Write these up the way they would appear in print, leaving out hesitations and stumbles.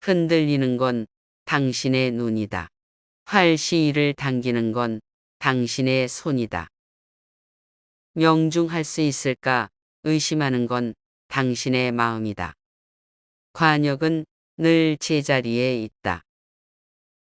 흔들리는 건 당신의 눈이다. 활시위를 당기는 건 당신의 손이다. 명중할 수 있을까 의심하는 건 당신의 마음이다. 관역은 늘 제자리에 있다.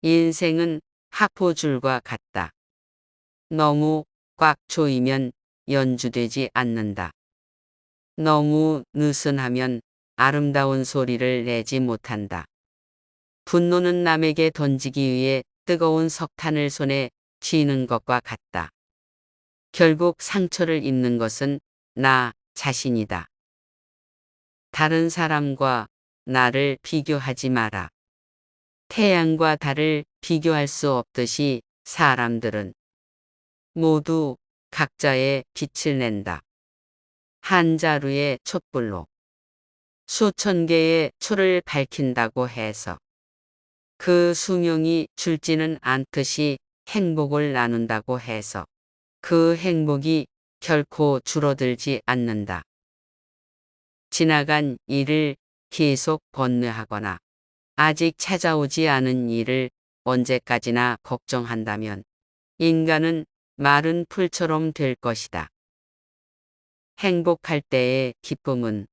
인생은 하포줄과 같다. 너무 꽉 조이면 연주되지 않는다. 너무 느슨하면 아름다운 소리를 내지 못한다. 분노는 남에게 던지기 위해 뜨거운 석탄을 손에 쥐는 것과 같다. 결국 상처를 입는 것은 나 자신이다. 다른 사람과 나를 비교하지 마라. 태양과 달을 비교할 수 없듯이 사람들은 모두 각자의 빛을 낸다. 한 자루의 촛불로 수천 개의 초를 밝힌다고 해서 그 수명이 줄지는 않듯이 행복을 나눈다고 해서 그 행복이 결코 줄어들지 않는다. 지나간 일을 계속 번뇌하거나 아직 찾아오지 않은 일을 언제까지나 걱정한다면 인간은 마른 풀처럼 될 것이다. 행복할 때의 기쁨은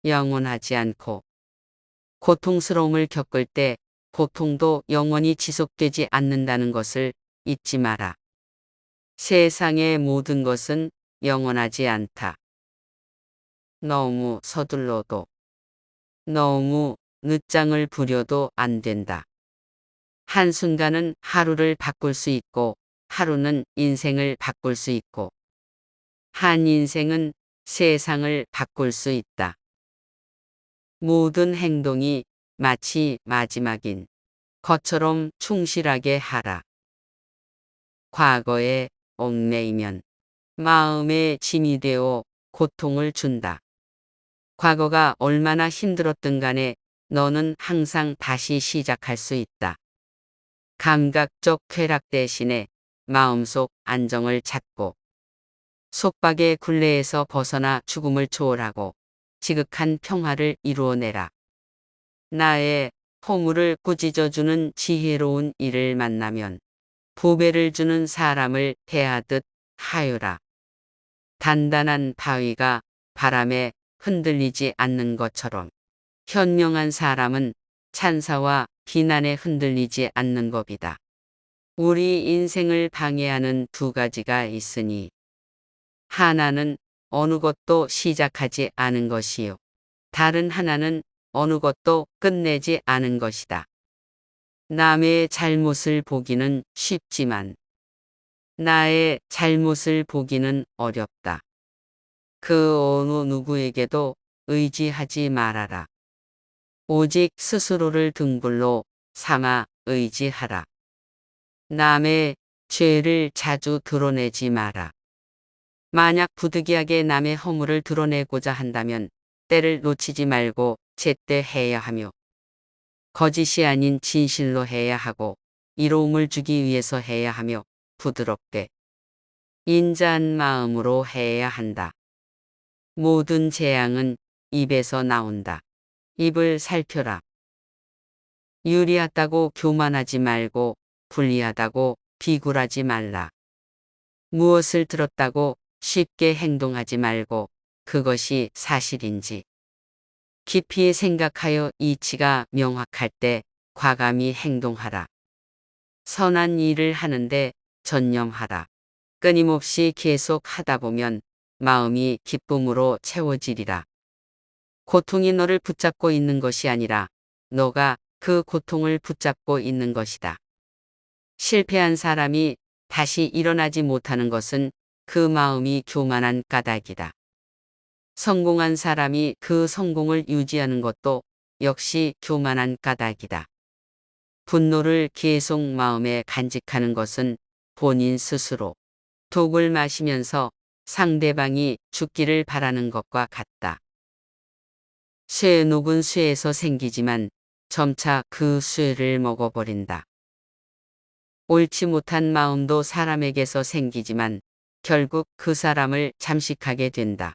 영원하지 않고 고통스러움을 겪을 때 고통도 영원히 지속되지 않는다는 것을 잊지 마라. 세상의 모든 것은 영원하지 않다. 너무 서둘러도 너무 늦장을 부려도 안 된다. 한순간은 하루를 바꿀 수 있고 하루는 인생을 바꿀 수 있고 한 인생은 세상을 바꿀 수 있다. 모든 행동이 마치 마지막인 것처럼 충실하게 하라. 과거에 얽매이면 마음의 짐이 되어 고통을 준다. 과거가 얼마나 힘들었든 간에 너는 항상 다시 시작할 수 있다. 감각적 쾌락 대신에 마음속 안정을 찾고 속박의 굴레에서 벗어나 죽음을 초월하고 지극한 평화를 이루어내라. 나의 허물을 꾸짖어주는 지혜로운 이를 만나면 보배를 주는 사람을 대하듯 하여라. 단단한 바위가 바람에 흔들리지 않는 것처럼 현명한 사람은 찬사와 비난에 흔들리지 않는 법이다. 우리 인생을 방해하는 두 가지가 있으니 하나는 어느 것도 시작하지 않은 것이요. 다른 하나는 어느 것도 끝내지 않은 것이다. 남의 잘못을 보기는 쉽지만 나의 잘못을 보기는 어렵다. 그 어느 누구에게도 의지하지 말아라. 오직 스스로를 등불로 삼아 의지하라. 남의 죄를 자주 드러내지 마라. 만약 부득이하게 남의 허물을 드러내고자 한다면 때를 놓치지 말고 제때 해야 하며 거짓이 아닌 진실로 해야 하고 이로움을 주기 위해서 해야 하며 부드럽게 인자한 마음으로 해야 한다. 모든 재앙은 입에서 나온다. 입을 살펴라. 유리하다고 교만하지 말고 불리하다고 비굴하지 말라. 무엇을 들었다고 쉽게 행동하지 말고 그것이 사실인지 깊이 생각하여 이치가 명확할 때 과감히 행동하라. 선한 일을 하는데 전념하라. 끊임없이 계속 하다 보면 마음이 기쁨으로 채워지리라. 고통이 너를 붙잡고 있는 것이 아니라 너가 그 고통을 붙잡고 있는 것이다. 실패한 사람이 다시 일어나지 못하는 것은 그 마음이 교만한 까닭이다. 성공한 사람이 그 성공을 유지하는 것도 역시 교만한 까닭이다. 분노를 계속 마음에 간직하는 것은 본인 스스로 독을 마시면서 상대방이 죽기를 바라는 것과 같다. 쇠 녹은 쇠에서 생기지만 점차 그 쇠를 먹어버린다. 옳지 못한 마음도 사람에게서 생기지만 결국 그 사람을 잠식하게 된다.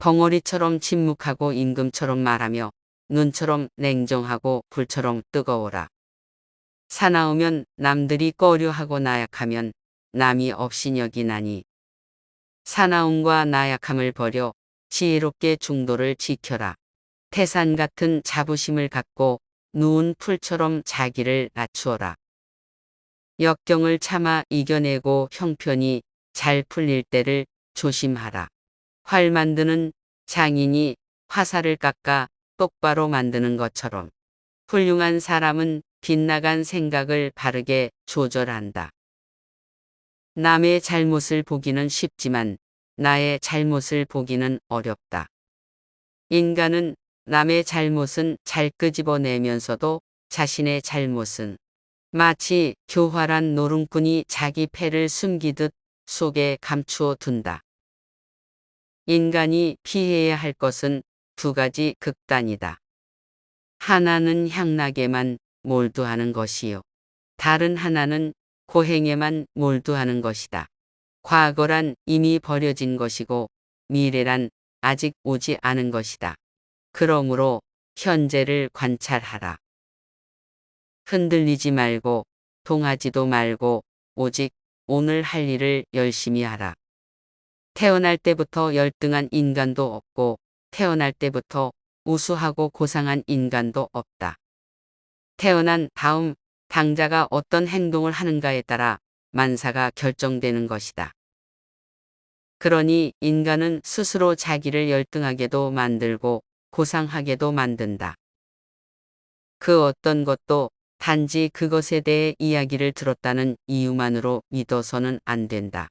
벙어리처럼 침묵하고 임금처럼 말하며 눈처럼 냉정하고 불처럼 뜨거워라. 사나우면 남들이 꺼려하고 나약하면 남이 업신여기나니. 사나움과 나약함을 버려 지혜롭게 중도를 지켜라. 태산 같은 자부심을 갖고 누운 풀처럼 자기를 낮추어라. 역경을 참아 이겨내고 형편이 잘 풀릴 때를 조심하라. 활 만드는 장인이 화살을 깎아 똑바로 만드는 것처럼 훌륭한 사람은 빗나간 생각을 바르게 조절한다. 남의 잘못을 보기는 쉽지만 나의 잘못을 보기는 어렵다. 인간은 남의 잘못은 잘 끄집어내면서도 자신의 잘못은 마치 교활한 노름꾼이 자기 패를 숨기듯 속에 감추어 둔다. 인간이 피해야 할 것은 두 가지 극단이다. 하나는 향락에만 몰두하는 것이요. 다른 하나는 고행에만 몰두하는 것이다. 과거란 이미 버려진 것이고 미래란 아직 오지 않은 것이다. 그러므로 현재를 관찰하라. 흔들리지 말고 동하지도 말고 오직 오늘 할 일을 열심히 하라. 태어날 때부터 열등한 인간도 없고 태어날 때부터 우수하고 고상한 인간도 없다. 태어난 다음 당자가 어떤 행동을 하는가에 따라 만사가 결정되는 것이다. 그러니 인간은 스스로 자기를 열등하게도 만들고 고상하게도 만든다. 그 어떤 것도 단지 그것에 대해 이야기를 들었다는 이유만으로 믿어서는 안 된다.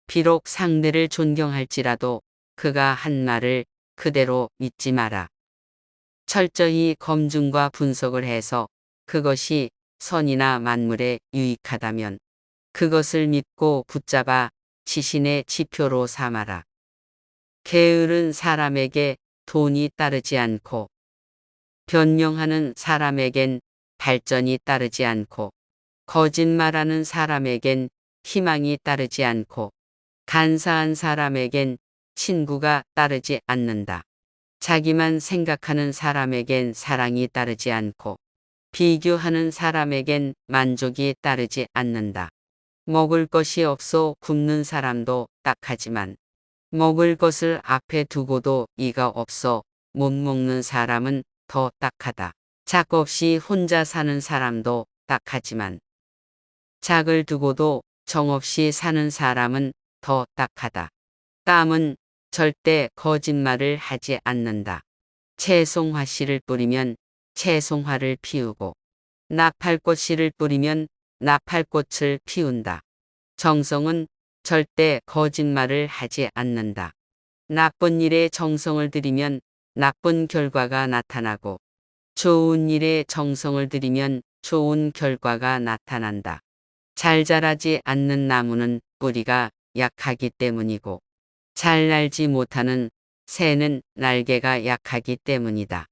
비록 상대를 존경할지라도 그가 한 말을 그대로 믿지 마라. 철저히 검증과 분석을 해서 그것이 선이나 만물에 유익하다면 그것을 믿고 붙잡아 지신의 지표로 삼아라. 게으른 사람에게 돈이 따르지 않고 변명하는 사람에겐 발전이 따르지 않고 거짓말하는 사람에겐 희망이 따르지 않고 간사한 사람에겐 친구가 따르지 않는다. 자기만 생각하는 사람에겐 사랑이 따르지 않고 비교하는 사람에겐 만족이 따르지 않는다. 먹을 것이 없어 굶는 사람도 딱하지만 먹을 것을 앞에 두고도 이가 없어 못 먹는 사람은 더 딱하다. 작 없이 혼자 사는 사람도 딱하지만 작을 두고도 정 없이 사는 사람은 더 딱하다. 땀은 절대 거짓말을 하지 않는다. 채송화 씨를 뿌리면 채송화를 피우고 나팔꽃 씨를 뿌리면 나팔꽃을 피운다. 정성은 절대 거짓말을 하지 않는다. 나쁜 일에 정성을 들이면 나쁜 결과가 나타나고 좋은 일에 정성을 들이면 좋은 결과가 나타난다. 잘 자라지 않는 나무는 뿌리가 약하기 때문이고 잘 날지 못하는 새는 날개가 약하기 때문이다.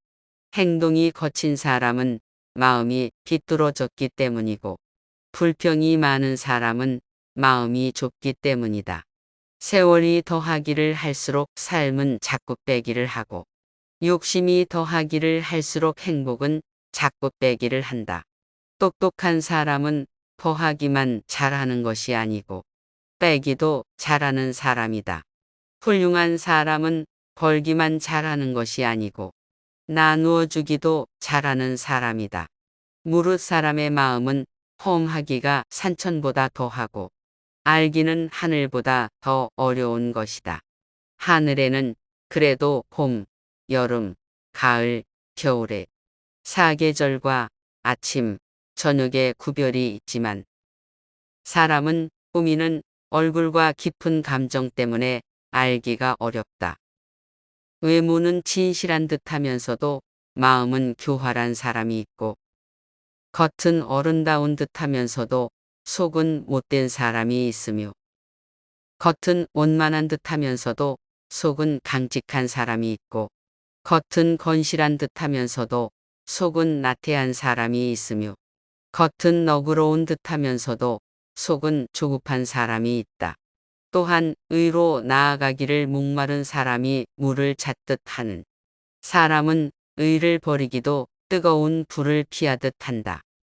행동이 거친 사람은 마음이 비뚤어졌기 때문이고 불평이 많은 사람은 마음이 좁기 때문이다. 세월이 더하기를 할수록 삶은 자꾸 빼기를 하고 욕심이 더하기를 할수록 행복은 자꾸 빼기를 한다. 똑똑한 사람은 더하기만 잘하는 것이 아니고 빼기도 잘하는 사람이다. 훌륭한 사람은 벌기만 잘하는 것이 아니고 나누어 주기도 잘하는 사람이다. 무릇 사람의 마음은 험하기가 산천보다 더하고 알기는 하늘보다 더 어려운 것이다. 하늘에는 그래도 봄, 여름, 가을, 겨울에 사계절과 아침, 저녁의 구별이 있지만 사람은 꾸미는 얼굴과 깊은 감정 때문에 알기가 어렵다. 외모는 진실한 듯하면서도 마음은 교활한 사람이 있고 겉은 어른다운 듯하면서도 속은 못된 사람이 있으며 겉은 원만한 듯하면서도 속은 강직한 사람이 있고 겉은 건실한 듯하면서도 속은 나태한 사람이 있으며 겉은 너그러운 듯하면서도 속은 조급한 사람이 있다. 또한 의로 나아가기를 목마른 사람이 물을 찾듯 하는 사람은 의를 버리기도 뜨거운 불을 피하듯 한다.